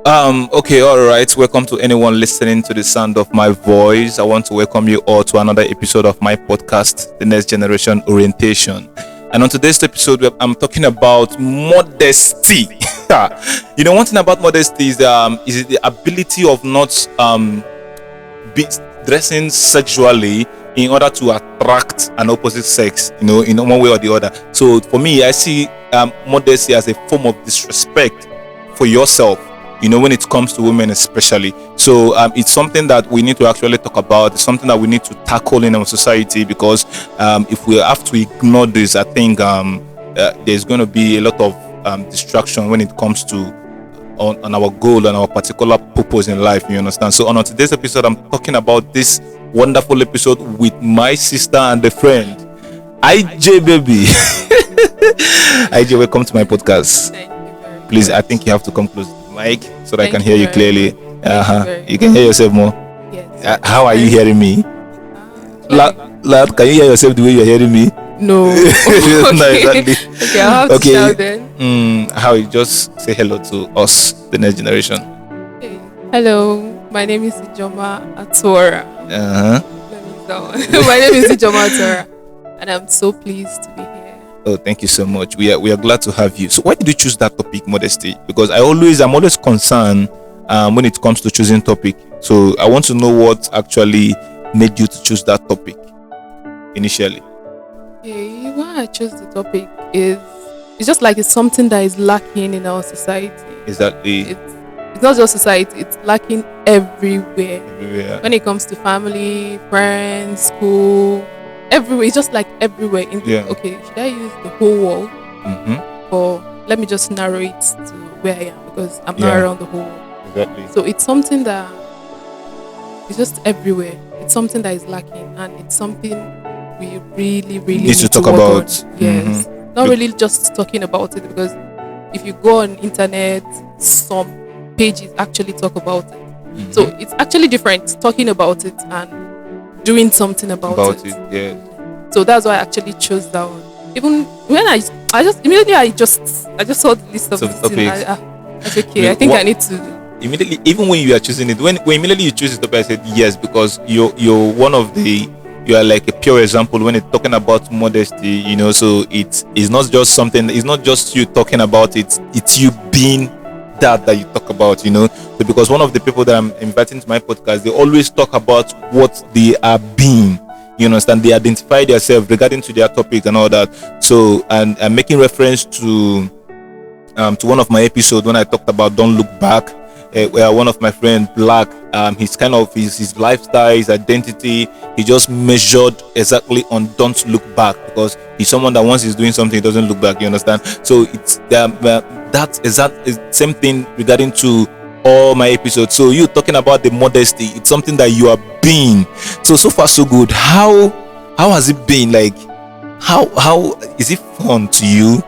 Okay, all right. Welcome to anyone listening to the sound of my voice. I want to welcome you all to another episode of my podcast, The Next Generation Orientation. And on today's episode, I'm talking about modesty. One thing about modesty is the ability of not be dressing sexually in order to attract an opposite sex, in one way or the other. So for me, I see modesty as a form of disrespect for yourself, when it comes to women especially. So it's something that we need to actually talk about. It's something that we need to tackle in our society, because if we have to ignore this, I think there's going to be a lot of distraction when it comes to on our goal and our particular purpose in life, you understand. So on today's episode, I'm talking about this wonderful episode with my sister and a friend, IJ baby. IJ, welcome to my podcast. Thank you very much. Please, I think you have to come close to the mic so that I Thank can you hear you very clearly. much. You can hear yourself more. Yes. How are you hearing me? Loud, can you hear yourself the way you're hearing me? No. No, Okay. exactly. Okay, I'll have to shout then. How you just say hello to us, the next generation. Okay. Hello, my name is IJEOMA Atora. My name is IJEOMA Atora, and I'm so pleased to be here. Oh, thank you so much. We are glad to have you. So why did you choose that topic, modesty? Because I'm always concerned when it comes to choosing topic. So I want to know what actually made you to choose that topic initially. Okay, why I chose the topic is it's just like it's something that is lacking in our society. Is that the It's not just society, it's lacking everywhere. everywhere? When it comes to family, friends, school, everywhere. It's just like everywhere. Okay, should I use the whole world? Mm-hmm. Or let me just narrow it to where I am, because I'm not Yeah. around the whole world. Exactly. So it's something that is just everywhere. It's something that is lacking, and it's something we really Need to talk work about. on. Yes. Not really just talking about it, because if you go on internet, some pages actually talk about it. Mm-hmm. So it's actually different talking about it and doing something about it. Yeah. So that's why I actually chose that one. Even when I just saw the list of So this the thing. topics. That's okay. I think I need to. Immediately, even when you are choosing it, when immediately you choose it, I said yes, because you're you are like a pure example when it's talking about modesty, so it's not just something, it's not just you talking about it, it's you being that you talk about, So because one of the people that I'm inviting to my podcast, they always talk about what they are being, you understand, they identify themselves regarding to their topic and all that. So, and I'm making reference to one of my episodes when I talked about don't look back, where one of my friends, Black, his lifestyle, his identity, he just measured exactly on don't look back, because he's someone that once he's doing something, he doesn't look back, you understand. So it's that is same thing regarding to all my episodes. So you talking about the modesty, it's something that you are being. So far so good. How has it been? Like how is it fun to you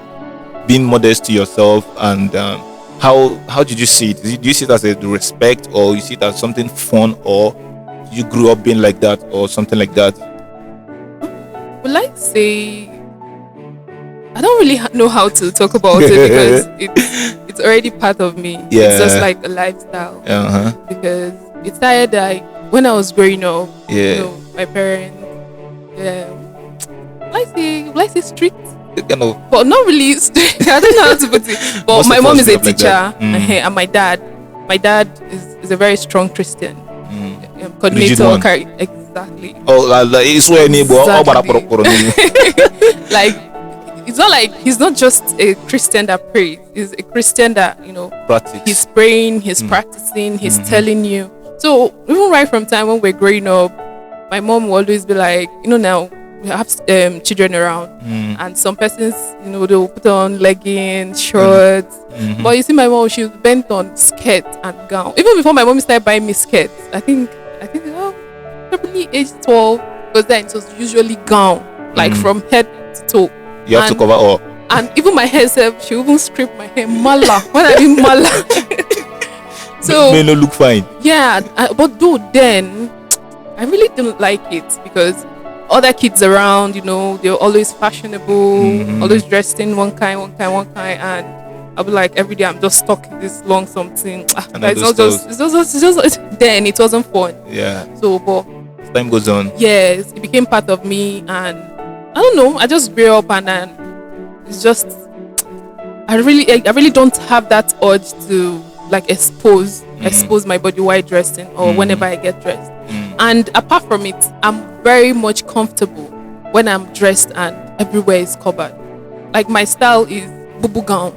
being modest to yourself? And how did you see it? Do you see it as a respect, or you see it as something fun, or you grew up being like that, or something like that? Well, I say I don't really know how to talk about it, because it's already part of me. Yeah. It's just like a lifestyle. Uh-huh. Because it started like when I was growing up. Yeah. My parents. Let's say strict. Kind of. But not really strict. I don't know how to put it. But Most my of mom us is a grew up like teacher, that. and my dad is a very strong Christian. Rigid Coordinator. one. Exactly. Oh, it's where Like, it's not like he's not just a Christian that prays. He's a Christian that practice. he's praying, he's practicing, he's telling you. So even right from time when we're growing up, my mom will always be like, now we have children around, and some persons, they'll put on leggings, shorts. But you see, my mom, she was bent on skirt and gown. Even before my mom started buying me skirts, I think probably age 12, because then it was usually gown, like from head to toe. You have to cover all. And even my hair self, she even scrape my hair mala. When I mean mala. So may not look fine. Yeah, but though then I really didn't like it, because other kids around, they're always fashionable, always dressed in one kind, and I'll be like, every day I'm just stuck in this long something. And It's all not those it's just then it wasn't fun. Yeah. So, but As time goes on. yes, it became part of me, and I don't know. I just grew up, and then it's just I really don't have that urge to like expose my body while dressing or whenever I get dressed. And apart from it, I'm very much comfortable when I'm dressed and everywhere is covered. Like my style is bubu gown.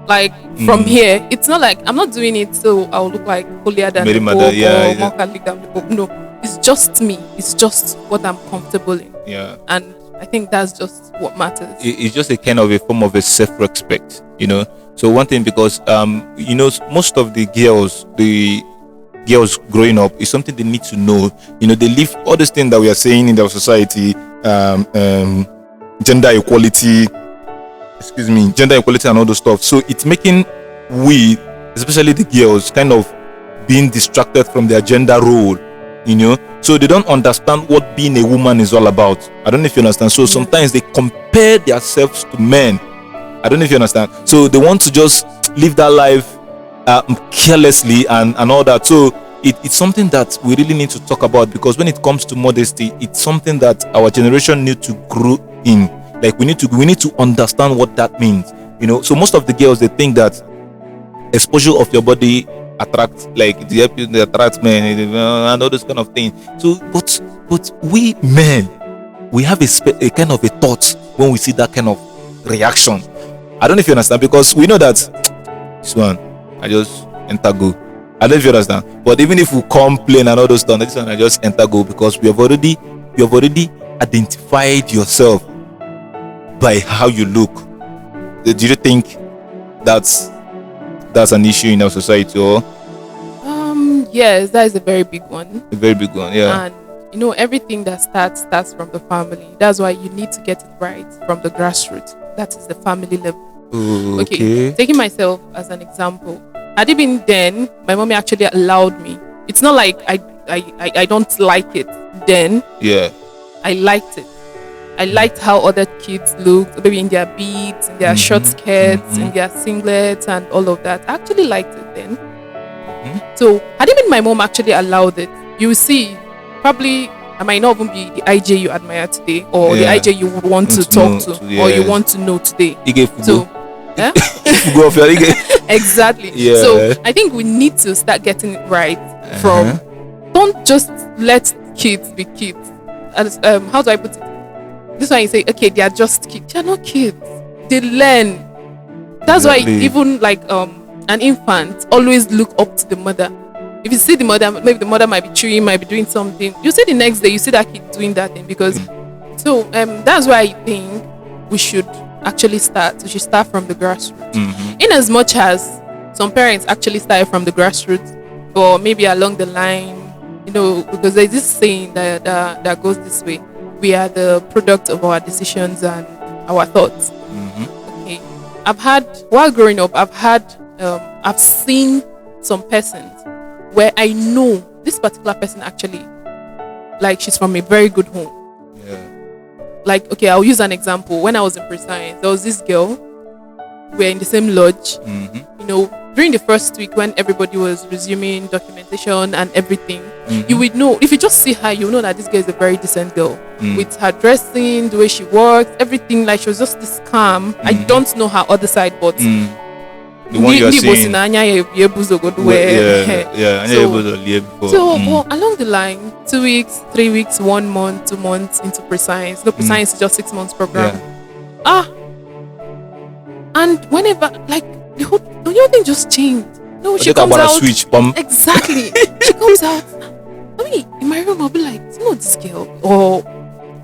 Like from here, it's not like I'm not doing it so I'll look like holier than Mary the Mother, Pope yeah, or more Catholic than the Pope. No, it's just me. It's just what I'm comfortable in. Yeah. And I think that's just what matters. It's just a kind of a form of a self-respect, you know. So one thing, because you know, most of the girls growing up is something they need to know. You know, they live all these things that we are saying in our society, gender equality, and all those stuff. So it's making we, especially the girls, kind of being distracted from their gender role, you know. So they don't understand what being a woman is all about. I don't know if you understand. So sometimes they compare themselves to men. I don't know if you understand. So they want to just live that life carelessly and all that. So it's something that we really need to talk about, because when it comes to modesty, it's something that our generation need to grow in. Like we need to understand what that means, you know. So most of the girls, they think that exposure of your body attracts, like they attract men and all those kind of things. So but we men, we have a kind of a thought when we see that kind of reaction. I don't know if you understand, because we know that this one I just enter go. I don't know if you understand. But even if we complain and all those stuff, this one I just enter go, because you have already identified yourself by how you look. Do you think that's an issue in our society? Or Yes, that is a very big one. A very big one, yeah. And you know, everything that starts from the family. That's why you need to get it right from the grassroots. That is the family level. Ooh, okay. Taking myself as an example, had it been then, my mommy actually allowed me. It's not like I don't like it then. Yeah. I liked it. I liked how other kids looked, maybe in their beads, in their short skirts, in their singlets, and all of that. I actually liked it then. So, had it been my mom actually allowed it, you will see, probably I might not even be the IJ you admire today, or the IJ you would want to talk to, or you want to know today. So, exactly. Yeah. So, I think we need to start getting it right from, don't just let kids be kids. As, how do I put it? This one you say, okay, they are just kids. They are not kids. They learn. That's why even like an infant always look up to the mother. If you see the mother, maybe the mother might be chewing, might be doing something. You see the next day, you see that kid doing that thing, because so that's why I think we should actually start. We should start from the grassroots. In as much as some parents actually started from the grassroots, or maybe along the line, you know, because there's this saying that goes this way: we are the product of our decisions and our thoughts. Okay, while growing up, I've seen some persons where I know this particular person actually, like, she's from a very good home. Yeah. Like, okay, I'll use an example. When I was in pre-science, there was this girl. We're in the same lodge. You know, during the first week when everybody was resuming documentation and everything, you would know, if you just see her, you know that this girl is a very decent girl. With her dressing, the way she works, everything, like she was just this calm. I don't know her other side, but the one you are seeing. So along the line, 2 weeks, 3 weeks, 1 month, 2 months into pre-science. No, pre-science is just 6 months program. And whenever, like, the whole thing just changed. No, she comes out. Switch, exactly. She comes out. I mean, in my room, I'll be like, it's not this girl, or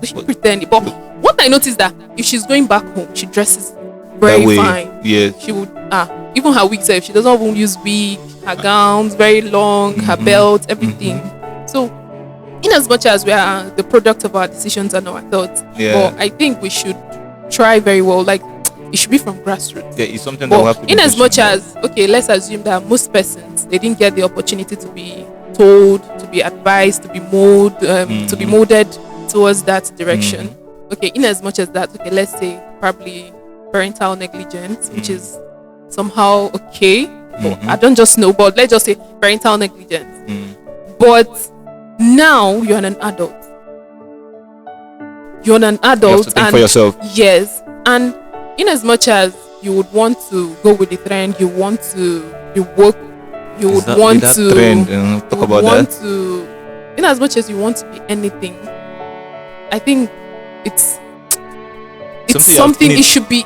she pretend. But what I noticed that if she's going back home, she dresses very fine. Yes. She would even her wigs, if she doesn't even use wig, her gowns very long, her belt, everything. So in as much as we are the product of our decisions and our thoughts, but I think we should try very well. Like, it should be from grassroots. Yeah, it's something that we have to in as much as, okay, let's assume that most persons, they didn't get the opportunity to be told, to be advised, to be molded towards that direction. Okay, in as much as that, okay, let's say probably parental negligence, which is somehow okay. I don't just know, but let's just say parental negligence. But now you're an adult. You're an adult, You have to think for yourself. Yes, and in as much as you would want to go with the trend, you would want to trend, talk about that. In as much as you want to be anything, I think it's something. It should be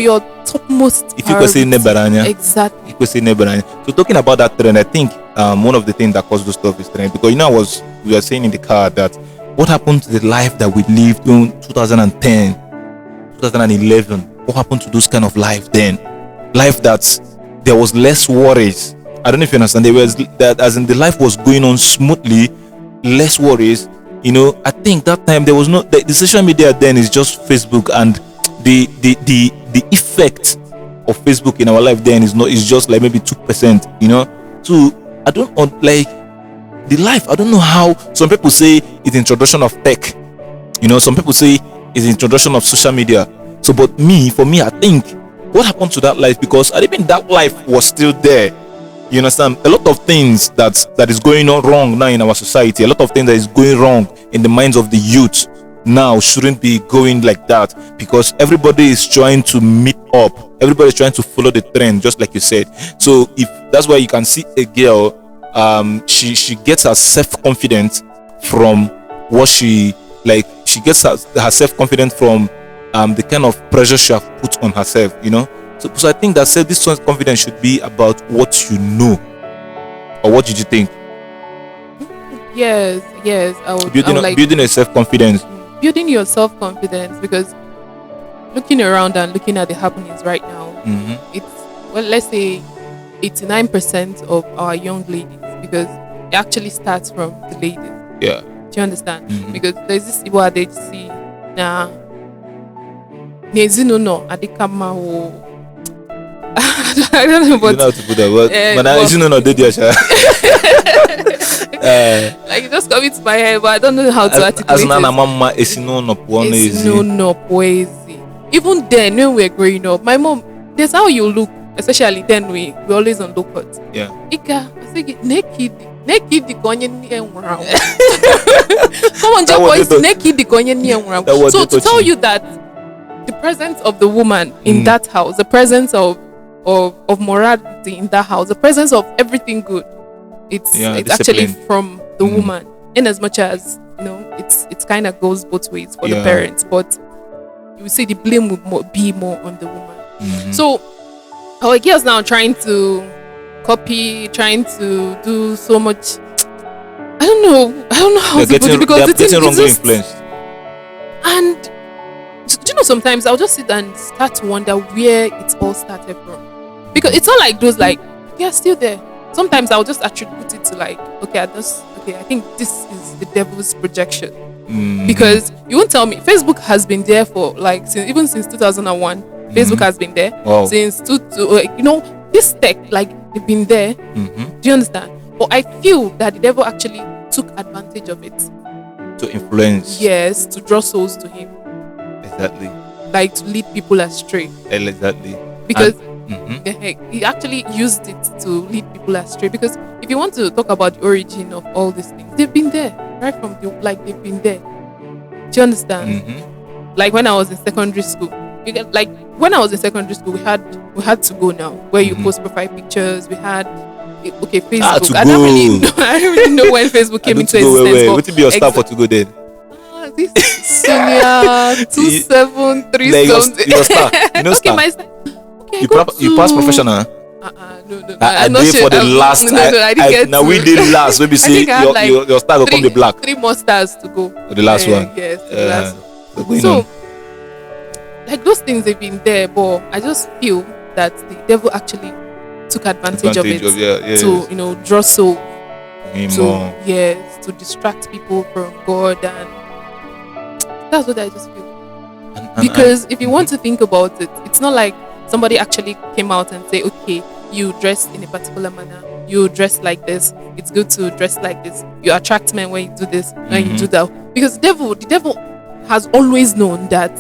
your topmost. If you could say neberanya. Exactly. You could say neberanya. So talking about that trend, I think one of the things that caused those stuff is trend, because we were saying in the car that what happened to the life that we lived in 2010, 2011? What happened to those kind of life then? Life that there was less worries. I don't know if you understand. There was that, as in the life was going on smoothly, less worries. I think that time there was no the social media then is just Facebook, and the effect of Facebook in our life then is just like maybe 2%. So I don't like the life. I don't know how. Some people say it's introduction of tech. Some people say it's introduction of social media. So, but for me, I think what happened to that life, because I think that life was still there. You understand? A lot of things that is going on wrong now in our society, a lot of things that is going wrong in the minds of the youth now shouldn't be going like that, because everybody is trying to meet up. Everybody is trying to follow the trend, just like you said. So if that's why you can see a girl, she gets her self-confidence from what she gets her self-confidence from the kind of pressure she has put on herself, So I think that this self-confidence should be about what you know. Or what did you think? Yes, I would. Building a self-confidence. Building your self-confidence, because looking around and looking at the happenings right now, let's say 89% of our young ladies, because it actually starts from the ladies. Yeah. Do you understand? Because there's this Igbo adage, see, nah, nezinuno adikama wo. I don't know, but you know how to put that word. Like it just comes into my head, but I don't know how to articulate it. Even then, when we were growing up, my mom, that's how you look. Especially then, we always on low cut. Yeah. Ika, I say naked the konyen ni enwram. Come on, boys, naked the konyen ni enwram. So to tell you that the presence of the woman in that house, the presence of morality in that house, the presence of everything good, it's actually from the woman. In as much as it's kind of goes both ways for the parents, but you see the blame would be more on the woman. So our girls now trying to copy, trying to do so much. I don't know how to put it, because it's wrongly influenced. And sometimes I'll just sit and start to wonder where it all started from, because it's not like those they're still there. Sometimes I'll just attribute it to I think this is the devil's projection, because you won't tell me YouTube has been there for since 2001. Facebook has been there since this tech, they've been there. Do you understand? But I feel that the devil actually took advantage of it to influence. Yes, to draw souls to him. Exactly. To lead people astray. Exactly. Because he actually used it to lead people astray. Because if you want to talk about the origin of all these things, they've been there right from they've been there. Do you understand? When I was in secondary school, when I was in secondary school, we had to go now where you post profile pictures. We had Facebook. I don't really know when Facebook came into existence. What would be your start for to go then? This senior 2730 something. Your star. Okay, my star. Okay, you pass professional. No. I'm not sure. For the last. I didn't get. Now we did last. Maybe see your star will come the black. 3 more stars to go. For the last one. Yes, the last one. So, those things have been there, but I just feel that the devil actually took advantage of it to draw souls. To distract people from God, and that's what I just feel. Because if you want to think about it, it's not like somebody actually came out and say, okay, you dress in a particular manner, you dress like this, it's good to dress like this, you attract men when you do this, when you do that. Because the devil has always known that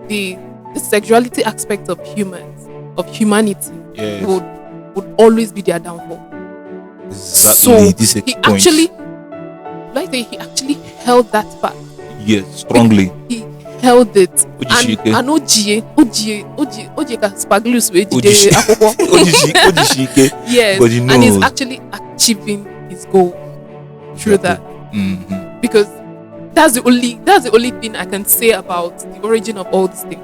the sexuality aspect of humanity Yes. would always be their downfall. Exactly. So This is a he point. he actually held that back. Yes, strongly. He held it. Ojishike. And Oje ka spaglus we jide Ojishi- akwụkwọ. Ojishike. Yes, But he and he's knows. actually achieving his goal through that. Mhm. Because that's the only thing I can say about the origin of all this thing.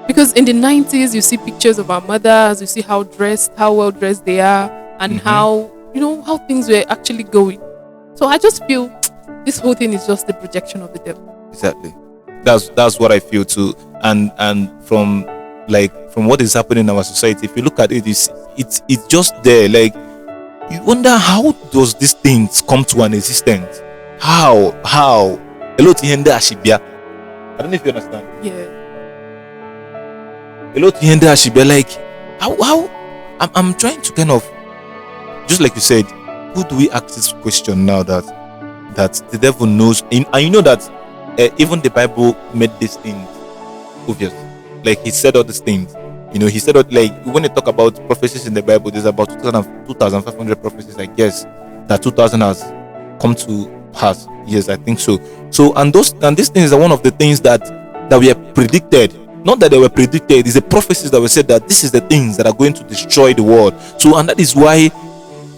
Because in the 90s, you see pictures of our mothers, you see how well dressed they are, and how things were actually going. So I just feel this whole thing is just the projection of the devil. Exactly. That's what I feel too. And from what is happening in our society, if you look at it, it's just there. Like, you wonder, how does these things come to an existence? How? Hello, Tihende Ashibia. I don't know if you understand. Yeah. Hello, Tihende Ashibia. Like, how? I'm trying to kind of, just like you said, who do we ask this question now that the devil knows? And you know that even the Bible made these things obvious. Like, he said all these things. He said, like, when you talk about prophecies in the Bible, there's about 2,500 prophecies, I guess, that 2,000 has come to pass. Yes, I think so. So, and these things are one of the things that were predicted. Not that they were predicted, it's the prophecies that were said that this is the things that are going to destroy the world. So, and that is why,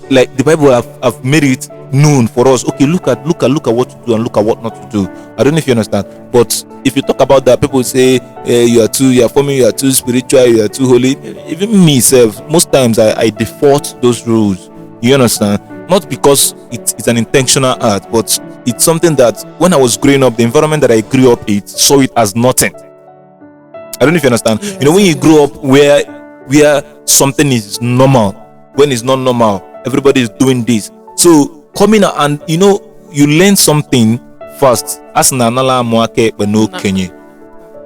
like, the Bible have made it known for us. Okay, look at what to do and look at what not to do. I don't know if you understand, but if you talk about that, people say you are too spiritual, you are too holy. Even me self, most times I default those rules. You understand? Not because it's an intentional act, but it's something that when I was growing up, the environment that I grew up in saw it as nothing. I don't know if you understand. Yes, when you grow up where something is normal, when it's not normal, everybody is doing this. So coming out and you learn something first. As nanala muake no kenye.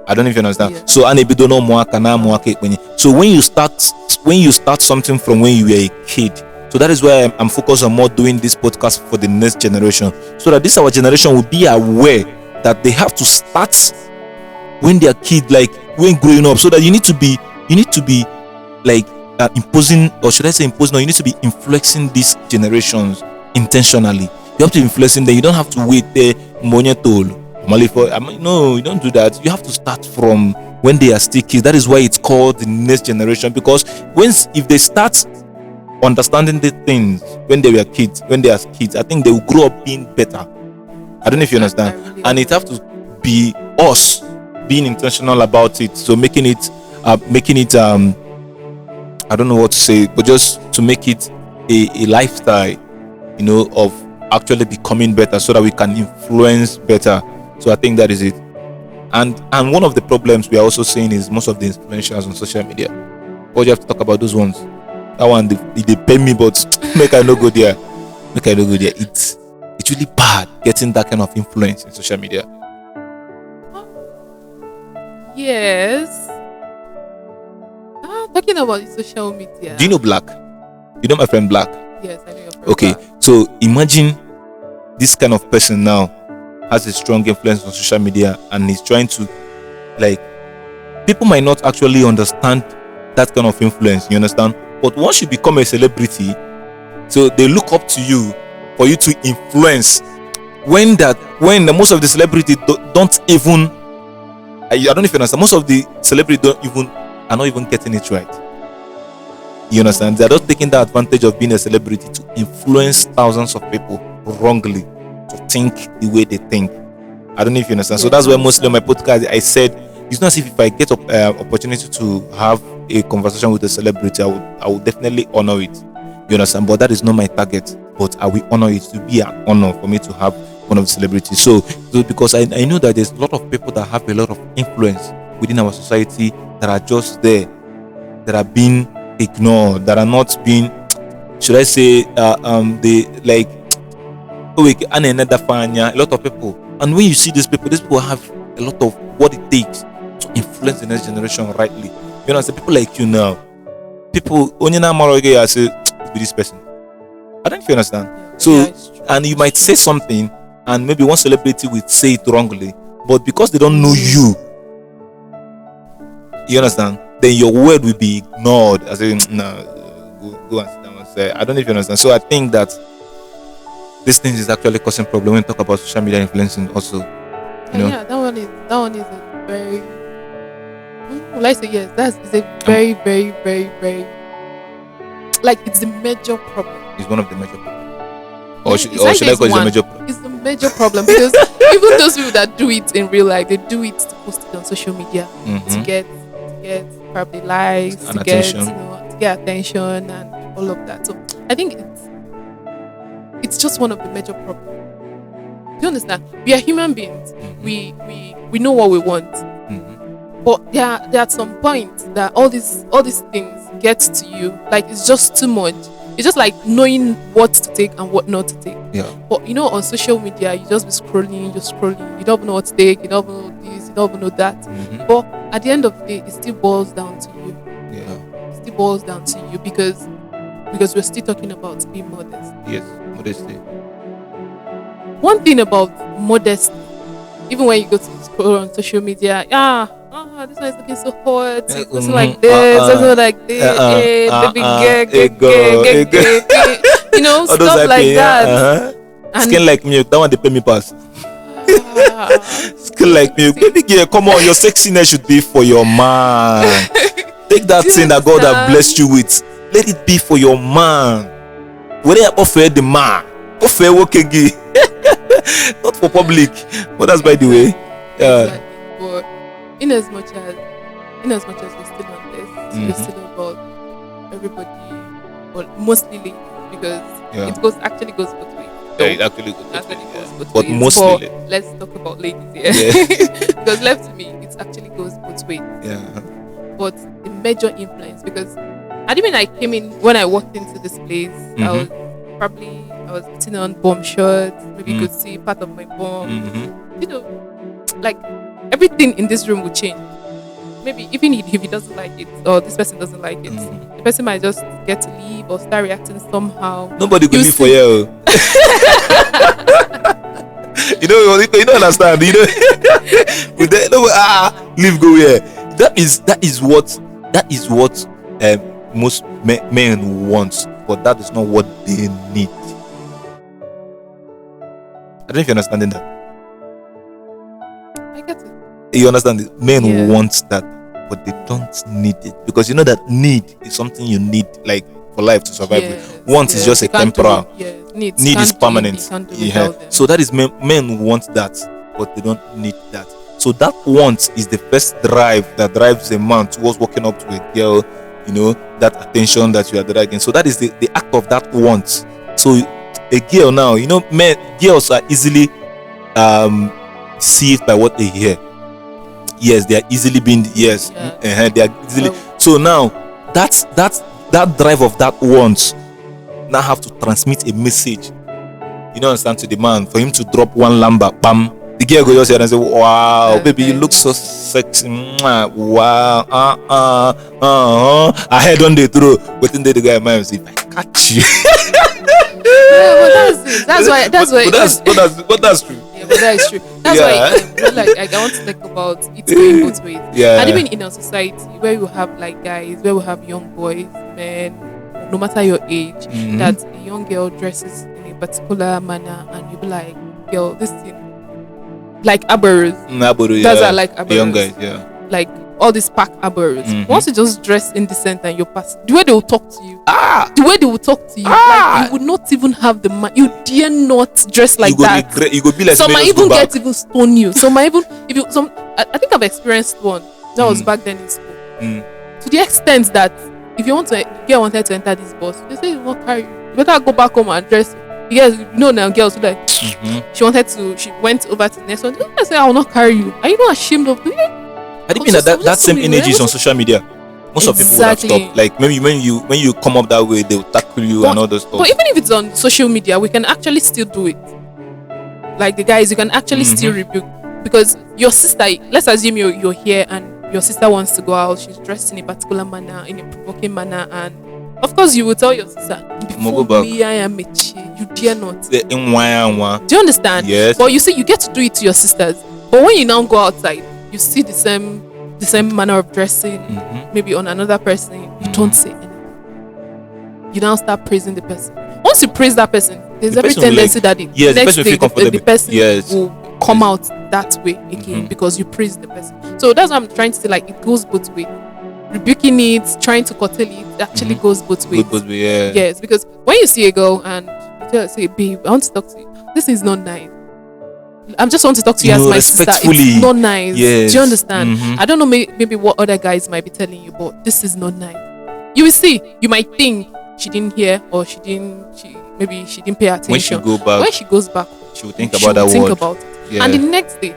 I don't know if you understand. Yeah. So anebido no muaka na muake kenye. So when you start something from when you were a kid. So that is why I'm focused on more doing this podcast for the next generation, so that our generation will be aware that they have to start when they are kid, like when growing up, so that you need to be like imposing, or should I say imposing, or you need to be influencing these generations intentionally. You have to influence them. You don't have to wait there. No, you don't do that. You have to start from when they are still kids. That is why it's called the next generation, because if they start understanding the things when they were kids, I think they will grow up being better. I don't know if you understand. And it have to be us being intentional about it. So making it I don't know what to say, but just to make it a lifestyle, of actually becoming better, so that we can influence better. So I think that is it. And one of the problems we are also seeing is most of the influencers on social media. But you have to talk about those ones. That one they pay me, but make I no go there. It's really bad getting that kind of influence in social media. Yes. Talking about social media. Do you know Black? You know my friend Black? Yes, I know your friend. Okay, Black. so imagine this kind of person now has a strong influence on social media, and he's trying to, like, people might not actually understand that kind of influence, you understand? But once you become a celebrity, so they look up to you for you to influence. When the most of the celebrity don't even, I don't know if you understand, most of the celebrities are not even getting it right. You understand? They're not taking the advantage of being a celebrity to influence thousands of people wrongly to think the way they think. I don't know if you understand. So that's why mostly on my podcast I said it's not as if I get opportunity to have a conversation with a celebrity, I would definitely honor it. You understand? But that is not my target. But I will honor it. To be an honor for me to have one of the celebrities. So because I know that there's a lot of people that have a lot of influence within our society that are just there, that are being ignored, that are not being, should I say, they like, a lot of people. And when you see these people have a lot of what it takes to influence the next generation rightly. You know, people like you now, people only now I say be this person. I don't know if you understand. So, and you might say something, and maybe one celebrity will say it wrongly, but because they don't know you understand, then your word will be ignored. I say, no, go and sit down and say, I don't know if you understand. So I think that this thing is actually causing problem when we talk about social media influencing also. You know? Yeah, that one is a very, well, I say yes, that's a very, very, very, very, like, it's a major problem. It's one of the major problems. Or should I call it a major problem? It's a major problem because even those people that do it in real life, they do it to post it on social media to get probably likes, and to attention. get attention and all of that. So I think it's just one of the major problems. Do you understand? We are human beings. We know what we want. But there are some points that all these things get to you. Like, it's just too much. It's just like knowing what to take and what not to take. Yeah. But you know, on social media, you just be scrolling. You don't know what to take. You don't know this. You don't know that. But at the end of the day, it still boils down to you. Yeah. It still boils down to you because we're still talking about being modest. Yes, modesty. One thing about modesty, even when you go to scroll on social media, this one is looking so hot. This one like this, this one like this. Baby girl, you know, stuff like that. Skin like milk. That one they pay me pass. Skin like milk. Baby girl, come on. Your sexiness should be for your man. Take that thing that God has blessed you with. Let it be for your man. When they offer the man, offer work again. Not for public, but that's by the way. Yeah. Exactly. But in as much as we're still on this, we're still about everybody, well, mostly ladies, because it actually goes both ways. Yeah, it actually goes both ways. But ways. mostly. Let's talk about ladies here. Because left to me, it actually goes both ways. Yeah. But the major influence, because when I came in, when I walked into this place, I was putting on bomb shorts. Maybe you could see part of my bum. You know, like, everything in this room would change. Maybe even if he doesn't like it, or this person doesn't like it, the person might just get to leave or start reacting somehow. Nobody could leave for you. You don't understand. You know, leave, go here. That is what most men want, but that is not what they need. I don't know if you're understanding that. I get it. You understand it? Men want that, but they don't need it, because you know that need is something you need, like, for life to survive with. Want is just a temporal. Need is permanent. So that is men want that, but they don't need that. So that want is the first drive that drives a man towards walking up to a girl, you know, that attention that you are dragging. So that is the act of that want. So a girl now, you know, girls are easily deceived by what they hear. Yes, they are easily being they are easily. So now that drive of that want now have to transmit a message. You know, understand, to the man, for him to drop one lamba, bam. The girl go just here and say, "Wow, baby, you look so sexy. Wow, I head on the throw." Within the guy mind say, "If I catch you." That's why. That's true. Yeah, but that is true. That's why I want to talk about it going both ways. Yeah. And even in our society, where you have like guys, where we have young boys, men, no matter your age, that a young girl dresses in a particular manner, and you be like, "Girl, this thing." Like Aberus. That's like Aberus. Young guys, yeah. Like all these pack Aberus. Once you just dress indecent and you pass, the way they will talk to you. The way they will talk to you. Like, you would not even have the man. You dare not dress like that. You go be like, some might even stone you. Some might even I think I've experienced one. That was back then in school. To the extent that if you wanted to enter this bus, they say you won't carry you. You better go back home and dress. Yes, you know now girls who like she went over to the next one. I said, I will not carry you. Are you not ashamed of doing it? I think that same energy is on social media. Most of people would have stopped. Like maybe when you come up that way, they will tackle you and all those stuff. But even if it's on social media, we can actually still do it. Like the guys, you can actually still rebuke, because your sister, let's assume you're here and your sister wants to go out, she's dressed in a particular manner, in a provoking manner, and of course you will tell your sister, before me I am a you dare not. Do you understand? Yes. But you see, you get to do it to your sisters, but when you now go outside, you see the same the same manner of dressing, maybe on another person, you don't say anything. You now start praising the person. Once you praise that person, there's every tendency that the next day the person will come out that way again because you praise the person. So that's what I'm trying to say. Like, it goes both ways. Rebuking it, trying to curtail it, actually goes both ways. Yes, because when you see a girl and you tell her, say, babe, I want to talk to you. This is not nice. I just want to talk to you as my sister. It's not nice. Yes. Do you understand? I don't know maybe what other guys might be telling you, but this is not nice. You will see. You might think she didn't hear, or maybe she didn't pay attention. When she goes back, she will think about that word. About it. Yeah. And the next day,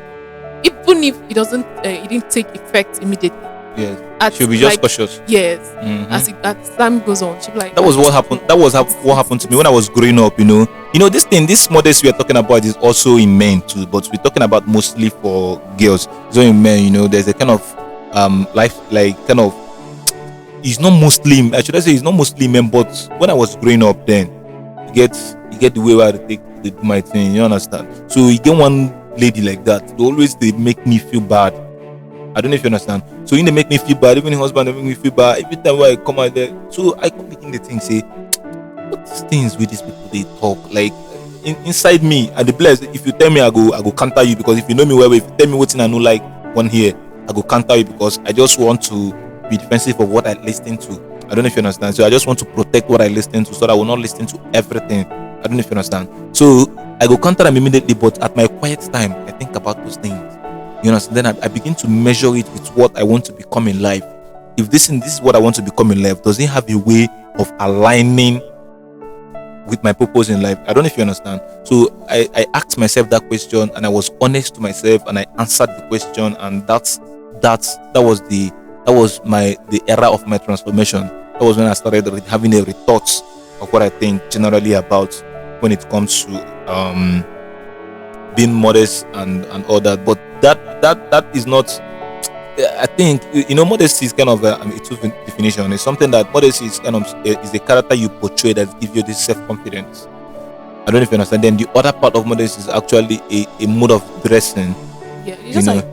even if it didn't take effect immediately. Yes. She'll be just cautious. Yes. As time goes on, she'll be like, that was what happened. That was what happened to me when I was growing up. This modesty we are talking about is also in men too, but we're talking about mostly for girls. So in men, there's a kind of life, like kind of. It's not Muslim. I should say it's not Muslim men, but when I was growing up, then you get the way where they do my thing. You understand? So you get one lady like that. They make me feel bad. I don't know if you understand. So they make me feel bad. Even the husband, they make me feel bad. Every time when I come out there, so I come begin the thing say, what things with these people they talk like inside me. And the bless. If you tell me, I go counter you, because if you know me well, if you tell me what thing I know like one here, I go counter you, because I just want to be defensive of what I listen to. I don't know if you understand. So I just want to protect what I listen to, so that I will not listen to everything. I don't know if you understand. So I go counter them immediately, but at my quiet time, I think about those things. You understand? Then I begin to measure it with what I want to become in life. If this is what I want to become in life, does it have a way of aligning with my purpose in life? I don't know if you understand. So I asked myself that question, and I was honest to myself, and I answered the question, and that was the era of my transformation. That was when I started having a rethought of what I think generally about when it comes to being modest and all that. But that is not. I think modesty is kind of a definition. It's something that modesty is kind of is a character you portray that gives you this self-confidence. I don't know if you understand. Then the other part of modesty is actually a mode of dressing. Yeah, it's just like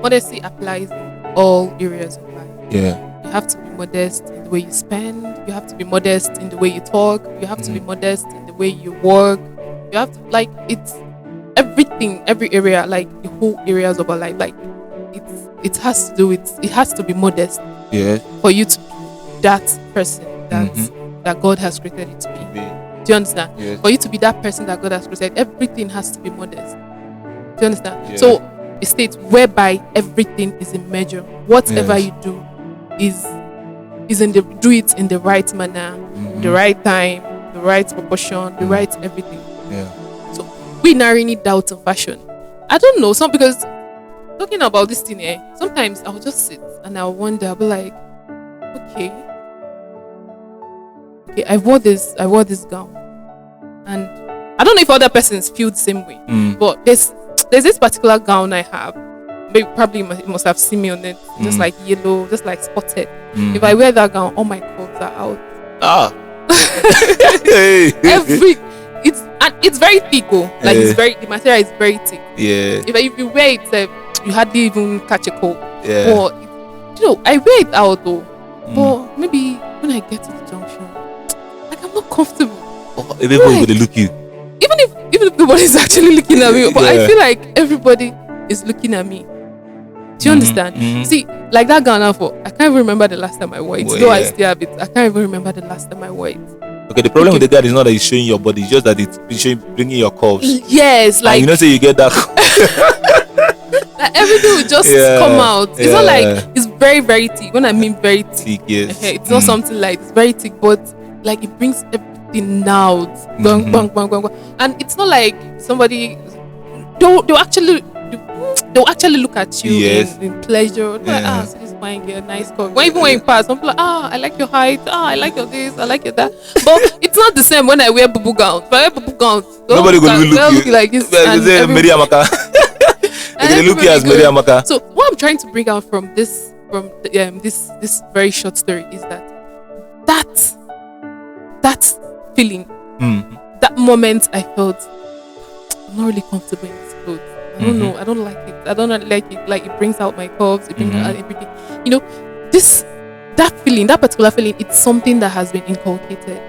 modesty applies in all areas of life. Yeah. You have to be modest in the way you spend. You have to be modest in the way you talk. You have to be modest in the way you work. You have to it's everything, every area, like the whole areas of our life. Like it has to be modest. Yeah. For you to be that person that God has created it to be. Do you understand? Yes. For you to be that person that God has created, everything has to be modest. Do you understand? Yeah. So it states whereby everything is in measure. Whatever you do is do it in the right manner, the right time, the right proportion, the right everything. Yeah. So we narrowing it down to fashion. I don't know, because talking about this thing here, sometimes I'll just sit and I'll wonder, I'll be like, okay, I wore this gown, and I don't know if other persons feel the same way, but there's this particular gown I have. Probably you must have seen me on it, just like yellow, just like spotted. If I wear that gown, all my clothes are out. It's very thick, the material is very thick. Yeah. If you wear it, you hardly even catch a cold. Yeah. But I wear it out though. But maybe when I get to the junction, I'm not comfortable. Everybody will look you. Even if nobody's actually looking at me, but I feel like everybody is looking at me. Do you understand? See, like that gown, I can't even remember the last time I wore it. Though I still have it, I can't even remember the last time I wore it. Okay, the problem with the guy is not that it's showing your body, it's just that it's bringing your curves. Yes, like and you get that. Like everything will just come out. It's not like it's very, very thick. When I mean very thick, yes. It's not something like it's very thick, but like it brings everything out. Bang, bang, bang, bang, bang. And it's not like somebody they'll actually look at you in pleasure. Like, see this fine girl, nice cock. When you pass, I'm like, I like your height. I like your this. I like your that. But it's not the same when I wear bubu gowns. If I wear bubu gowns, nobody gonna look like this. They look at as Mariamaka. So what I'm trying to bring out from this very short story is that feeling, that moment I felt I'm not really comfortable in this clothes. I don't know. I don't like it. I don't like it. Like, it brings out my curves. It brings out everything. You know, that particular feeling, it's something that has been inculcated.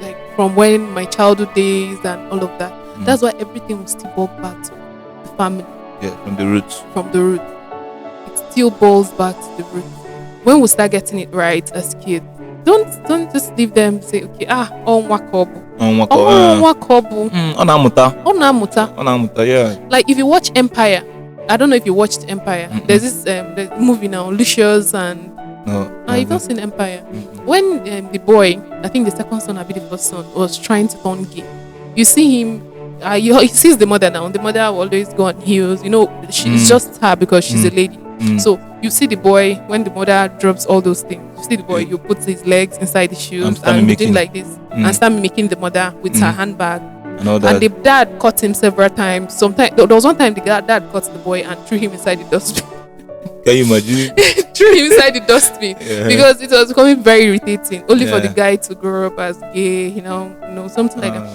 Like, from when my childhood days and all of that. That's why everything will still go back to the family. Yeah, from the roots. From the root. It still boils back to the root. When we start getting it right as kids, don't just leave them say, okay, onwakobu. Yeah. Like, if you watch Empire, I don't know if you watched Empire. There's this movie now, Lucius and you've not seen Empire. When the boy, I think the second son, maybe the first son, was trying to turn gay, you see him. He sees the mother now. The mother will always go on heels. You know, it's just her because she's a lady. So you see the boy, when the mother drops all those things, you see the boy, you put his legs inside the shoes and doing like this and start mimicking the mother with her handbag. And the dad caught him several times. Sometimes there was one time the dad caught the boy and threw him inside the dustbin. Can you imagine? Threw him inside the dustbin because it was becoming very irritating. Only for the guy to grow up as gay, you know, something like that.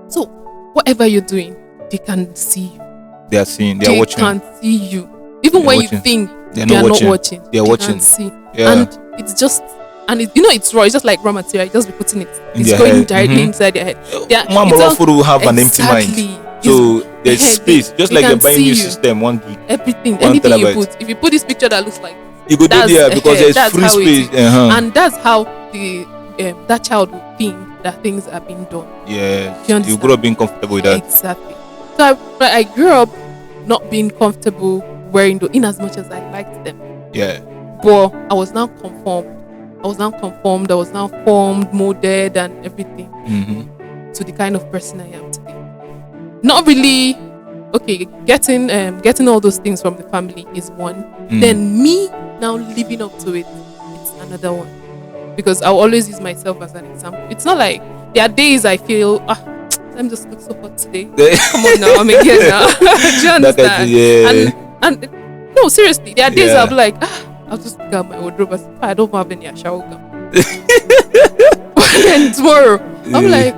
So whatever you're doing, they can see you. They are seeing. They are watching. They can see you. Even when you think they are not watching, they are watching. Can see. And it's just, and it's raw. It's just like raw material. You just be putting it. It's going head. directly inside their head. One will have an empty mind. So there's space. Just like you're buying new system. Anything terabyte. you put. If you put this picture that looks like, you go do there because there's free space. And that's how that child will think that things are being done. Yeah. You grow up being comfortable with that. Exactly. So I grew up not being comfortable wearing those, in as much as I liked them. Yeah. But I was now conformed. I was now formed, molded, and everything to the kind of person I am today. Not really. Okay, getting all those things from the family is one. Then me now living up to it, it's another one. Because I'll always use myself as an example. It's not like there are days I feel I'm just look so hot today. Come on now, I'm again now. Do you understand? And no, seriously, there are days I'll be like, I'll just pick out my wardrobe and say, I don't have any ashawoga. And tomorrow, I'm like,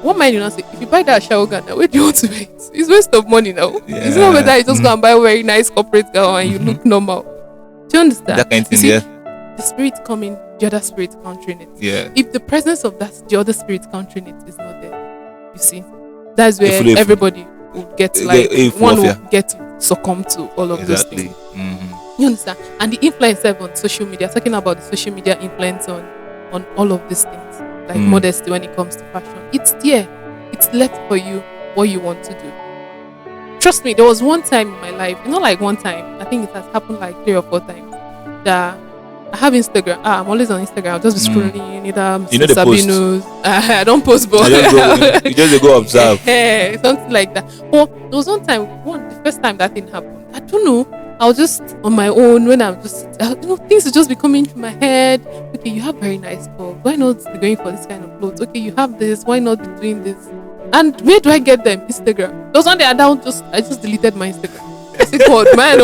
what mind you not say? If you buy that ashawoga now, where do you want to wear it? It's waste of money now. It's not better you just go and buy a very nice corporate gown and you look normal. Do you understand? That kind of thing, the spirit coming, the other spirit countering it. Yeah. If the presence of the other spirit countering it is not there, you see, that's where everybody will get to will get to succumb to all of those things. You understand? And the influence on social media, talking about the social media influence on all of these things, like modesty when it comes to fashion, it's there. It's left for you what you want to do. Trust me, there was one time in my life, not like one time, I think it has happened like 3 or 4 times, that I have Instagram. I'm always on Instagram. I'll just be scrolling. Either Sabino's. I don't post, but you just go observe. Something like that. Well, there was one time, the first time that thing happened. I don't know. I was just on my own when I'm just, things will just be coming to my head. Okay, you have very nice clothes. Why not be going for this kind of clothes? Okay, you have this. Why not be doing this? And where do I get them? Instagram. There was one day I just deleted my Instagram. I said, God, man,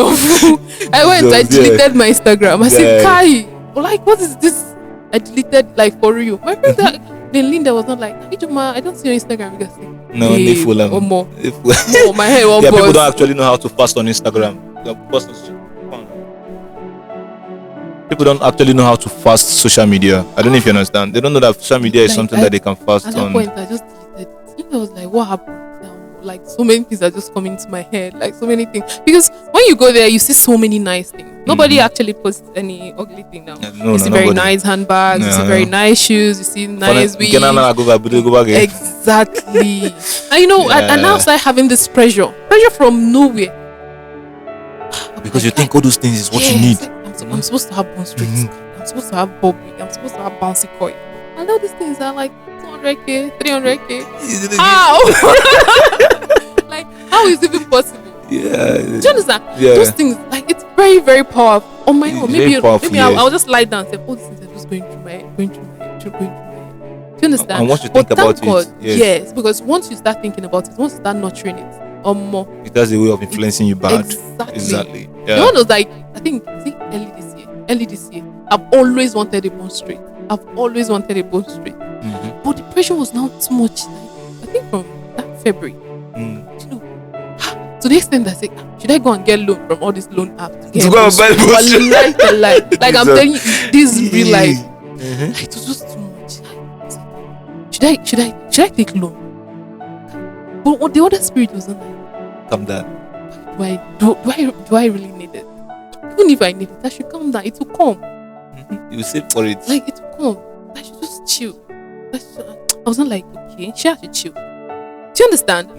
I deleted my Instagram. I said, Kai, like, what is this? I deleted, like, for real. My friend, then Linda was not like, IJEOMA, I don't see your Instagram. You guys say, no, they full or more. Oh, my head, one people don't actually know how to fast on Instagram. People don't actually know how to fast social media. I don't know if you understand. They don't know that social media is something that they can fast on. At that point, I just deleted it. I was like, what happened? Like, so many things are just coming to my head, like so many things, because when you go there you see so many nice things. Nobody actually posts any ugly thing now. You see very nice handbags, you see very nice shoes, you see nice weed. Exactly. And you know, and now start having this pressure from nowhere, because you think all those things is what you need. I'm supposed to have bone streaks, I'm supposed to have bobby, I'm supposed to have bouncy coil, and all these things are like 200k, 300k. How? Like, how is it even possible? Yeah. Do you understand? Yeah. Those things, like, it's very, very powerful. On my own, maybe I'll just lie down and say, oh, these things are just going through my head. Do you understand? And once you think about it, yes, because once you start thinking about it, once you start nurturing it, or more, it has a way of influencing you bad. Exactly. Yeah. The one was like, I think, early this year, I've always wanted a bone straight. But the pressure was now too much. Like, I think from that February, you know, To the extent that I say, should I go and get loan from all these loan apps to get To go and buy boost? Like I'm telling you, this is real life. Like, it was just too much. Should I take loan? But what the other spirit was not like, Calm down. do I really need it? Even if I need it, I should calm down. It will come. You save for it. Like, it will come. I should just chill. I was not like, okay, she has to chill. Do you understand?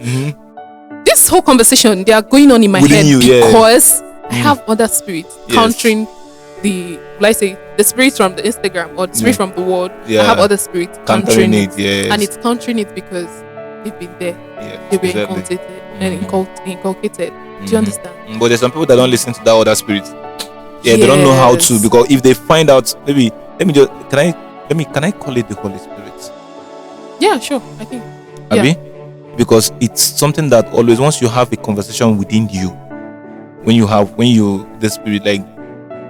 This whole conversation, they are going on in my Within head you, because I have other spirits countering the, let's say, the spirits from the Instagram or the spirit from the world. I have other spirits countering it. And it's countering it because they've been there. They were inculcated and inculcated. Do you understand? But there's some people that don't listen to that other spirit. They don't know how to, because if they find out, maybe can I call it the Holy Spirit? Yeah, sure. I think. Abi? Because it's something that always, once you have a conversation within you, when you the spirit, like,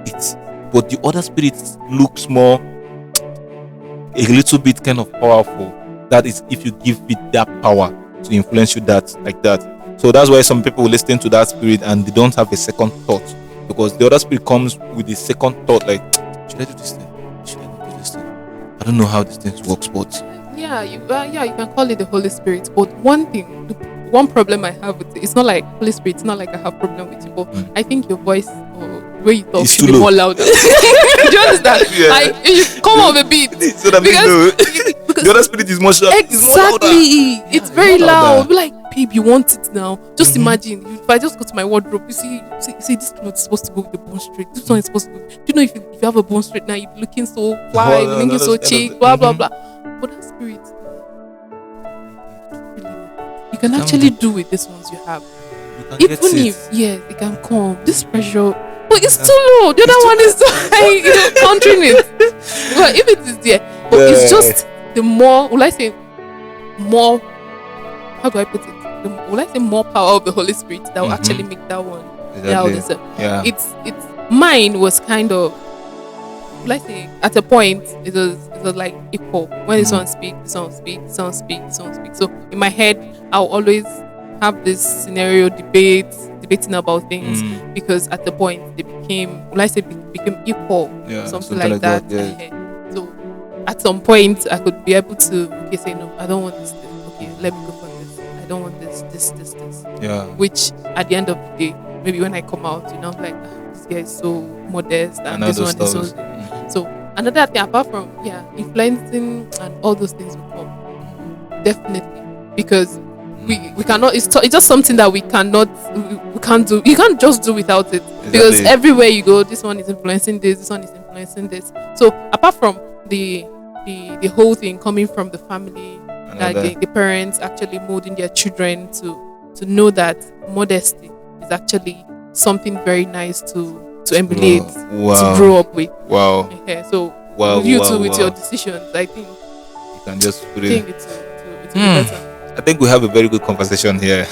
it's, but the other spirit looks more a little bit kind of powerful. That is, if you give it that power to influence you like that. So that's why some people listen to that spirit and they don't have a second thought, because the other spirit comes with a second thought, like, should I do this thing? Should I not do this thing? I don't know how this thing works, but you can call it the Holy Spirit. But one problem I have with it, it's not like Holy Spirit, it's not like I have problem with you, but I think your voice or where you talk should be more louder. Do you understand? Like, you should come off a bit. So that because the other spirit is more sharp. Exactly. It's very loud. Be like, babe, you want it now. Just imagine, if I just go to my wardrobe, you see this clothes is supposed to go with the bone straight. This one is supposed to go. Do you know if you have a bone straight now, you're looking so fly, you're looking so chic, blah, blah, blah. But that spirit, you can actually do with these ones you have. Even if, it can come. This pressure, but it's too low. The other one is too high, countering it. But if it is there, but it's just the more, will I say, more, how do I put it? Will I say more power of the Holy Spirit that will actually make that one. It's mine was kind of, let's say, at a point it was like equal. When this one speaks, this one speaks, this one speaks, this one speaks. So in my head, I'll always have this scenario debating about things, because at the point they became, became equal, something like that. So at some point I could be able to say, no, I don't want this thing. Okay, let me go for this. I don't want this. Yeah. Which at the end of the day, maybe when I come out, I'm like, this guy is so modest and this one is so. So another thing apart from influencing and all those things will come, definitely, because we cannot. It's just something that we can't do. You can't just do without it, because everywhere you go, this one is influencing this one is influencing this. So apart from the whole thing coming from the family, that the parents actually molding their children to know that modesty is actually something very nice to emulate, to grow up with. Wow. Okay, so with your decisions, I think you can just put it. It's better. I think we have a very good conversation here.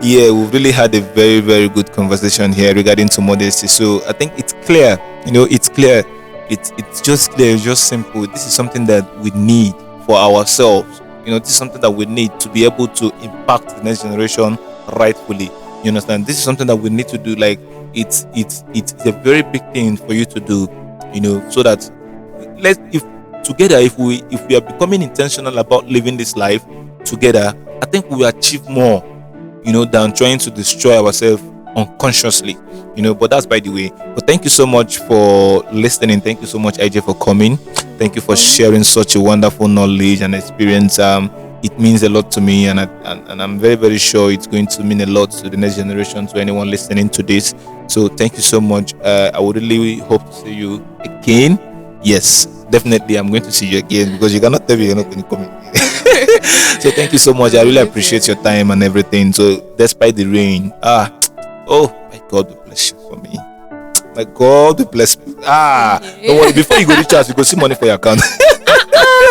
We've really had a very, very good conversation here regarding to modesty. So I think it's clear. It's clear. It's just clear. It's just simple. This is something that we need for ourselves. This is something that we need to be able to impact the next generation rightfully. You understand? This is something that we need to do. Like, it's a very big thing for you to do. So that if we are becoming intentional about living this life together, I think we will achieve more, than trying to destroy ourselves unconsciously. But that's by the way. But thank you so much for listening. Thank you so much, IJ, for coming. Thank you for sharing such a wonderful knowledge and experience. It means a lot to me, and I'm very, very sure it's going to mean a lot to the next generation, to anyone listening to this. So thank you so much. I would really hope to see you again. Yes, definitely I'm going to see you again, because you cannot tell me you're not going to come again. So thank you so much. I really appreciate your time and everything. So despite the rain, oh my God, will bless you for me. My God, will bless me. Don't worry, before you go to church, you go see money for your account.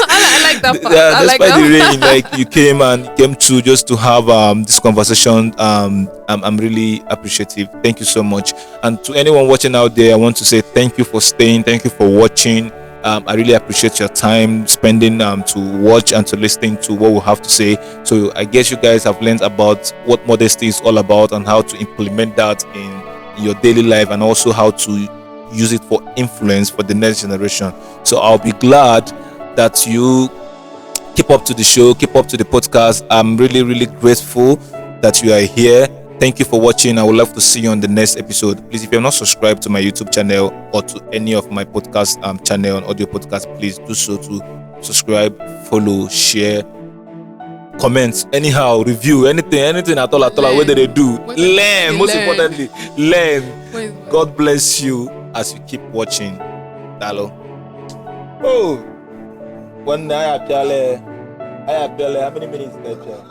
I like that part. Despite the rain, like, you came to just to have this conversation. I'm really appreciative. Thank you so much. And to anyone watching out there, I want to say thank you for staying. Thank you for watching. I really appreciate your time spending to watch and to listen to what we have to say. So I guess you guys have learned about what modesty is all about and how to implement that in your daily life, and also how to use it for influence for the next generation. So I'll be glad that you keep up to the show, keep up to the podcast. I'm really, really grateful that you are here. Thank you for watching. I would love to see you on the next episode. Please, if you're not subscribed to my YouTube channel or to any of my podcast channel and audio podcast, please do so to subscribe, follow, share, comment, anyhow, review, anything at all, what did they do? Learn, most importantly, learn. God bless you as you keep watching. Dalo. Oh, one night, how many minutes later?